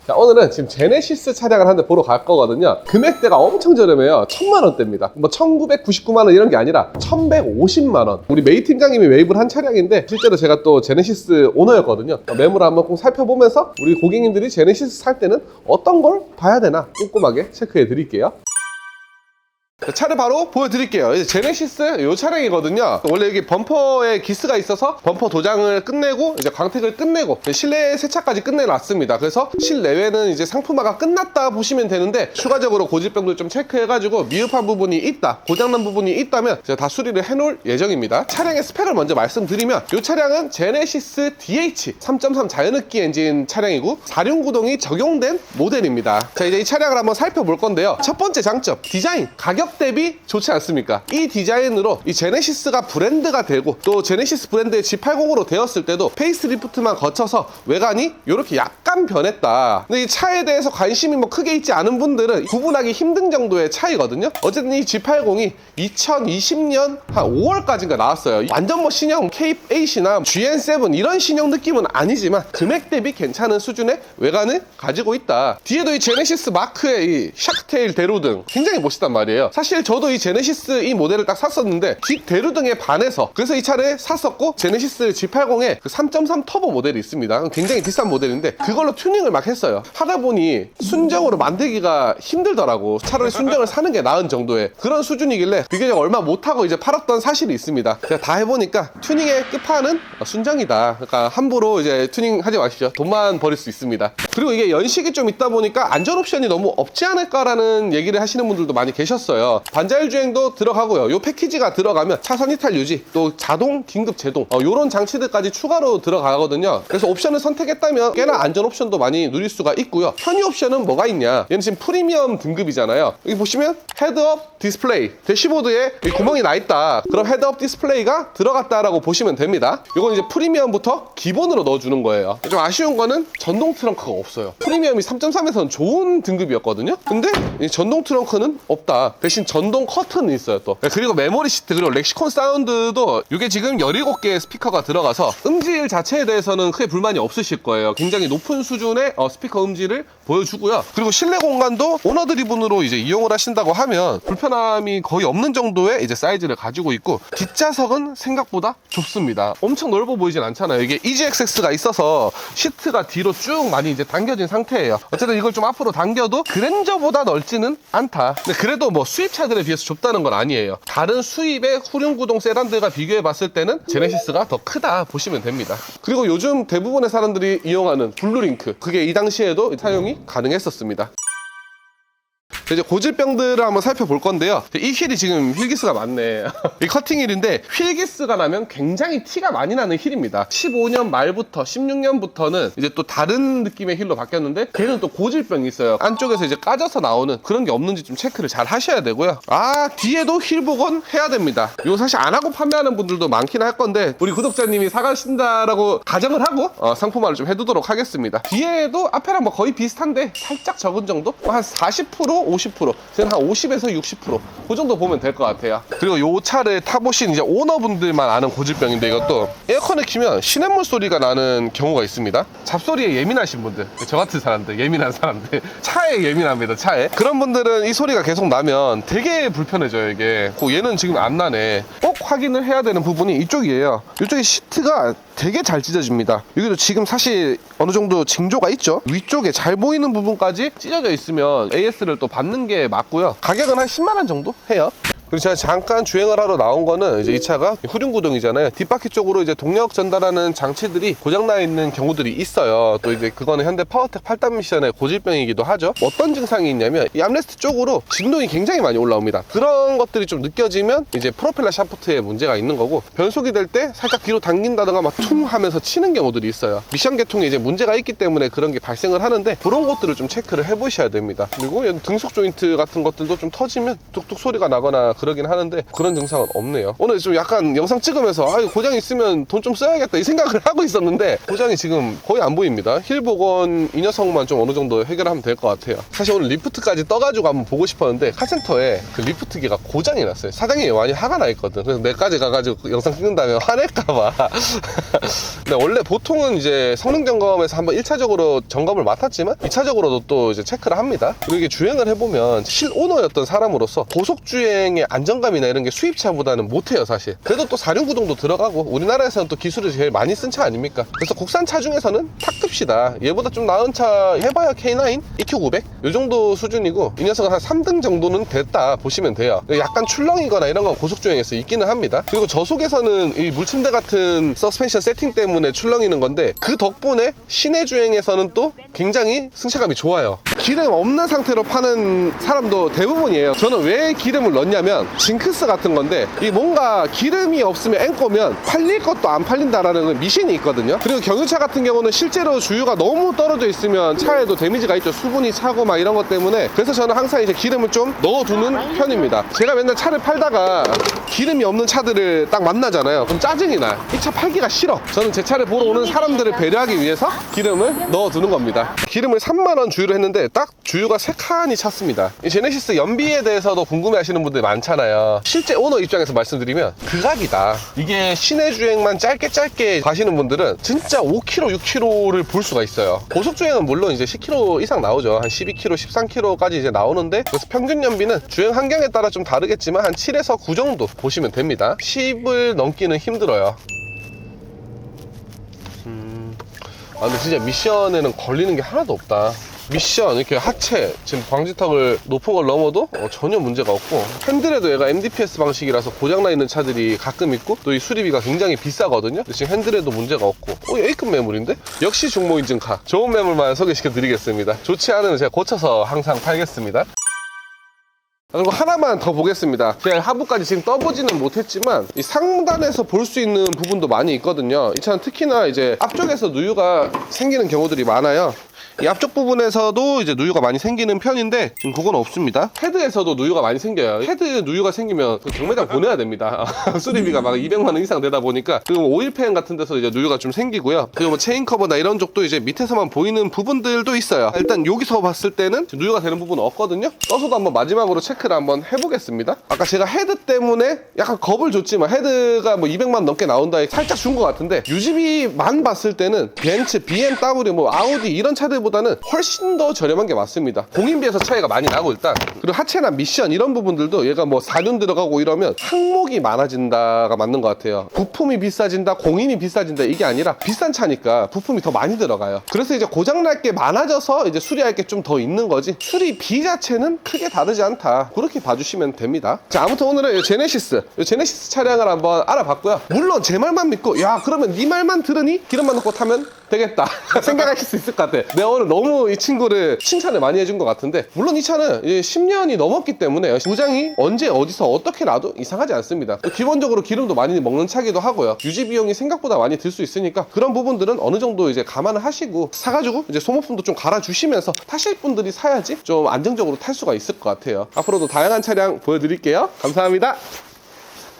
자, 오늘은 지금 제네시스 차량을 한 대 보러 갈 거거든요. 금액대가 엄청 저렴해요. 1000만원대입니다. 뭐 1999만원 이런 게 아니라 1150만원. 우리 메이 팀장님이 매입을 한 차량인데 실제로 제가 또 제네시스 오너였거든요. 매물을 한번 꼭 살펴보면서 우리 고객님들이 제네시스 살 때는 어떤 걸 봐야 되나 꼼꼼하게 체크해 드릴게요. 차를 바로 보여드릴게요. 이제 제네시스 이 차량이거든요. 원래 여기 범퍼에 기스가 있어서 범퍼 도장을 끝내고 이제 광택을 끝내고 실내 세차까지 끝내놨습니다. 그래서 실내외는 이제 상품화가 끝났다 보시면 되는데 추가적으로 고질병들 좀 체크해가지고 미흡한 부분이 있다, 고장난 부분이 있다면 제가 다 수리를 해놓을 예정입니다. 차량의 스펙을 먼저 말씀드리면 이 차량은 제네시스 DH 3.3 자연흡기 엔진 차량이고 4륜구동이 적용된 모델입니다. 자, 이제 이 차량을 한번 살펴볼 건데요. 첫 번째 장점, 디자인, 가격 대비 좋지 않습니까? 이 디자인으로 이 제네시스가 브랜드가 되고 또 제네시스 브랜드의 G80으로 되었을 때도 페이스리프트만 거쳐서 외관이 이렇게 약간 변했다. 근데 이 차에 대해서 관심이 뭐 크게 있지 않은 분들은 구분하기 힘든 정도의 차이거든요. 어쨌든 이 G80이 2020년 한 5월까지인가 나왔어요. 완전 뭐 신형 K8이나 GN7 이런 신형 느낌은 아니지만 금액 대비 괜찮은 수준의 외관을 가지고 있다. 뒤에도 이 제네시스 마크의 이 샤크테일 대로등 굉장히 멋있단 말이에요. 사실 저도 이 제네시스 이 모델을 딱 샀었는데 뒷 대루등에 반해서 그래서 이 차를 샀었고, 제네시스 G80에 그 3.3 터보 모델이 있습니다. 굉장히 비싼 모델인데 그걸로 튜닝을 막 했어요. 하다 보니 순정으로 만들기가 힘들더라고. 차라리 순정을 사는 게 나은 정도의 그런 수준이길래 비교적 얼마 못하고 이제 팔았던 사실이 있습니다. 제가 다 해보니까 튜닝의 끝판은 순정이다. 그러니까 함부로 이제 튜닝 하지 마시죠. 돈만 버릴 수 있습니다. 그리고 이게 연식이 좀 있다 보니까 안전 옵션이 너무 없지 않을까라는 얘기를 하시는 분들도 많이 계셨어요. 반자율 주행도 들어가고요. 요 패키지가 들어가면 차선 이탈 유지, 또 자동, 긴급 제동 요런 장치들까지 추가로 들어가거든요. 그래서 옵션을 선택했다면 꽤나 안전 옵션도 많이 누릴 수가 있고요. 편의 옵션은 뭐가 있냐, 얘는 지금 프리미엄 등급이잖아요. 여기 보시면 헤드업 디스플레이, 대시보드에 구멍이 나 있다. 그럼 헤드업 디스플레이가 들어갔다라고 보시면 됩니다. 이건 이제 프리미엄부터 기본으로 넣어주는 거예요. 좀 아쉬운 거는 전동 트렁크가 없어요. 프리미엄이 3.3에서는 좋은 등급이었거든요. 근데 이 전동 트렁크는 없다. 대신 전동 커튼이 있어요 또. 그리고 메모리 시트, 그리고 렉시콘 사운드도 이게 지금 17개의 스피커가 들어가서 음질 자체에 대해서는 크게 불만이 없으실 거예요. 굉장히 높은 수준의 스피커 음질을 보여주고요. 그리고 실내 공간도 오너 드리븐으로 이제 이용을 하신다고 하면 불편함이 거의 없는 정도의 이제 사이즈를 가지고 있고, 뒷좌석은 생각보다 좁습니다. 엄청 넓어 보이진 않잖아요. 이게 EGXX가 있어서 시트가 뒤로 쭉 많이 이제 당겨진 상태예요. 어쨌든 이걸 좀 앞으로 당겨도 그랜저보다 넓지는 않다. 근데 그래도 뭐 수입차들에 비해서 좁다는 건 아니에요. 다른 수입의 후륜구동 세단들과 비교해 봤을 때는 제네시스가 더 크다 보시면 됩니다. 그리고 요즘 대부분의 사람들이 이용하는 블루링크, 그게 이 당시에도 사용이 가능했었습니다. 이제 고질병들을 한번 살펴볼 건데요. 이 휠이 지금 휠기스가 많네. 이 커팅 휠인데 휠기스가 나면 굉장히 티가 많이 나는 휠입니다. 15년 말부터 16년부터는 이제 또 다른 느낌의 휠로 바뀌었는데 걔는 또 고질병이 있어요. 안쪽에서 이제 까져서 나오는 그런 게 없는지 좀 체크를 잘 하셔야 되고요. 뒤에도 휠 복원 해야 됩니다. 이거 사실 안 하고 판매하는 분들도 많긴 할 건데 우리 구독자님이 사가신다라고 가정을 하고 상품화를 좀 해두도록 하겠습니다. 뒤에도 앞에랑 뭐 거의 비슷한데 살짝 적은 정도? 한 40%? 50%, 저는 한 50에서 60%, 그 정도 보면 될 것 같아요. 그리고 이 차를 타보신 이제 오너분들만 아는 고질병인데, 이것도 에어컨을 키면 시냇물 소리가 나는 경우가 있습니다. 잡소리에 예민하신 분들, 저 같은 사람들, 예민한 사람들, 차에 예민합니다. 차에. 그런 분들은 이 소리가 계속 나면 되게 불편해져요. 이게 얘는 지금 안 나네. 꼭 확인을 해야 되는 부분이 이쪽이에요. 이쪽에 시트가 되게 잘 찢어집니다. 여기도 지금 사실 어느 정도 징조가 있죠. 위쪽에 잘 보이는 부분까지 찢어져 있으면 AS를 또 받는 게 맞고요. 가격은 한 10만 원 정도 해요. 그리고 제가 잠깐 주행을 하러 나온 거는 이제 이 차가 후륜구동이잖아요. 뒷바퀴 쪽으로 이제 동력 전달하는 장치들이 고장나 있는 경우들이 있어요. 또 이제 그거는 현대 파워텍 8단 미션의 고질병이기도 하죠. 어떤 증상이 있냐면 이 암레스트 쪽으로 진동이 굉장히 많이 올라옵니다. 그런 것들이 좀 느껴지면 이제 프로펠러 샤프트에 문제가 있는 거고, 변속이 될 때 살짝 뒤로 당긴다던가 막 퉁 하면서 치는 경우들이 있어요. 미션 계통에 이제 문제가 있기 때문에 그런 게 발생을 하는데 그런 것들을 좀 체크를 해보셔야 됩니다. 그리고 등속 조인트 같은 것들도 좀 터지면 뚝뚝 소리가 나거나 그러긴 하는데 그런 증상은 없네요. 오늘 좀 약간 영상 찍으면서 고장 있으면 돈 좀 써야겠다 이 생각을 하고 있었는데 고장이 지금 거의 안 보입니다. 힐 복원 이 녀석만 좀 어느 정도 해결하면 될 것 같아요. 사실 오늘 리프트까지 떠가지고 한번 보고 싶었는데 카센터에 그 리프트기가 고장이 났어요. 사장님이 많이 화가 나 있거든. 그래서 내까지 가가지고 영상 찍는다면 화낼까봐. 근데 원래 보통은 이제 성능 점검에서 한번 1차적으로 점검을 맡았지만 2차적으로도 또 이제 체크를 합니다. 그리고 이게 주행을 해보면 실오너였던 사람으로서 고속주행의 안정감이나 이런 게 수입차보다는 못해요 사실. 그래도 또 4륜구동도 들어가고 우리나라에서는 또 기술을 제일 많이 쓴 차 아닙니까? 그래서 국산차 중에서는 탑급시다. 얘보다 좀 나은 차 해봐야 K9, EQ900 요 정도 수준이고 이 녀석은 한 3등 정도는 됐다 보시면 돼요. 약간 출렁이거나 이런 건 고속주행에서 있기는 합니다. 그리고 저속에서는 이 물침대 같은 서스펜션 세팅 때문에 출렁이는 건데 그 덕분에 시내 주행에서는 또 굉장히 승차감이 좋아요. 기름 없는 상태로 파는 사람도 대부분이에요. 저는 왜 기름을 넣냐면 징크스 같은 건데 이 뭔가 기름이 없으면 앵꼬면 팔릴 것도 안 팔린다라는 미신이 있거든요. 그리고 경유차 같은 경우는 실제로 주유가 너무 떨어져 있으면 차에도 데미지가 있죠. 수분이 차고 막 이런 것 때문에. 그래서 저는 항상 이제 기름을 좀 넣어두는 편입니다. 제가 맨날 차를 팔다가 기름이 없는 차들을 딱 만나잖아요. 그럼 짜증이 나요. 이 차 팔기가 싫어. 저는 제 차를 보러 오는 사람들을 배려하기 위해서 기름을 넣어두는 겁니다. 기름을 3만원 주유를 했는데 딱 주유가 3칸이 찼습니다. 이 제네시스 연비에 대해서도 궁금해 하시는 분들이 많잖아요. 실제 오너 입장에서 말씀드리면 극악이다. 이게 시내 주행만 짧게 가시는 분들은 진짜 5km, 6km를 볼 수가 있어요. 고속주행은 물론 이제 10km 이상 나오죠. 한 12km, 13km까지 이제 나오는데 그래서 평균 연비는 주행 환경에 따라 좀 다르겠지만 한 7에서 9 정도 보시면 됩니다. 10을 넘기는 힘들어요. 근데 진짜 미션에는 걸리는 게 하나도 없다. 미션 이렇게 하체 지금 방지턱을 높은 걸 넘어도 전혀 문제가 없고 핸들에도 얘가 MDPS 방식이라서 고장나 있는 차들이 가끔 있고 또 이 수리비가 굉장히 비싸거든요. 근데 지금 핸들에도 문제가 없고 A급 매물인데 역시 중고인증카 좋은 매물만 소개시켜 드리겠습니다. 좋지 않으면 제가 고쳐서 항상 팔겠습니다. 그리고 하나만 더 보겠습니다. 제가 하부까지 지금 떠보지는 못했지만 이 상단에서 볼 수 있는 부분도 많이 있거든요. 이 차는 특히나 이제 앞쪽에서 누유가 생기는 경우들이 많아요. 이 앞쪽 부분에서도 이제 누유가 많이 생기는 편인데 지금 그건 없습니다. 헤드에서도 누유가 많이 생겨요. 헤드 누유가 생기면 그 경매장 보내야 됩니다. 수리비가 막 200만 원 이상 되다 보니까. 그리고 오일팬 같은 데서 이제 누유가 좀 생기고요. 그리고 뭐 체인 커버나 이런 쪽도 이제 밑에서만 보이는 부분들도 있어요. 일단 여기서 봤을 때는 누유가 되는 부분은 없거든요. 떠서도 한번 마지막으로 체크를 한번 해보겠습니다. 아까 제가 헤드 때문에 약간 겁을 줬지만 헤드가 뭐 200만 원 넘게 나온다 살짝 준 것 같은데 유지비만 봤을 때는 벤츠, BMW, 뭐 아우디 이런 차들 보다는 훨씬 더 저렴한 게 맞습니다. 공인비에서 차이가 많이 나고 일단 그리고 하체나 미션 이런 부분들도 얘가 뭐 4륜 들어가고 이러면 항목이 많아진다가 맞는 것 같아요. 부품이 비싸진다, 공인이 비싸진다 이게 아니라 비싼 차니까 부품이 더 많이 들어가요. 그래서 이제 고장날 게 많아져서 이제 수리할 게 좀 더 있는 거지 수리비 자체는 크게 다르지 않다. 그렇게 봐주시면 됩니다. 자, 아무튼 오늘은 제네시스 차량을 한번 알아봤고요. 물론 제 말만 믿고 야 그러면 네 말만 들으니 기름만 넣고 타면 되겠다 생각하실 수 있을 것 같아. 내가 오늘 너무 이 친구를 칭찬을 많이 해준 것 같은데 물론 이 차는 이제 10년이 넘었기 때문에 고장이 언제 어디서 어떻게 나도 이상하지 않습니다. 또 기본적으로 기름도 많이 먹는 차기도 하고요. 유지 비용이 생각보다 많이 들 수 있으니까 그런 부분들은 어느 정도 이제 감안을 하시고 사가지고 이제 소모품도 좀 갈아주시면서 타실 분들이 사야지 좀 안정적으로 탈 수가 있을 것 같아요. 앞으로도 다양한 차량 보여드릴게요. 감사합니다.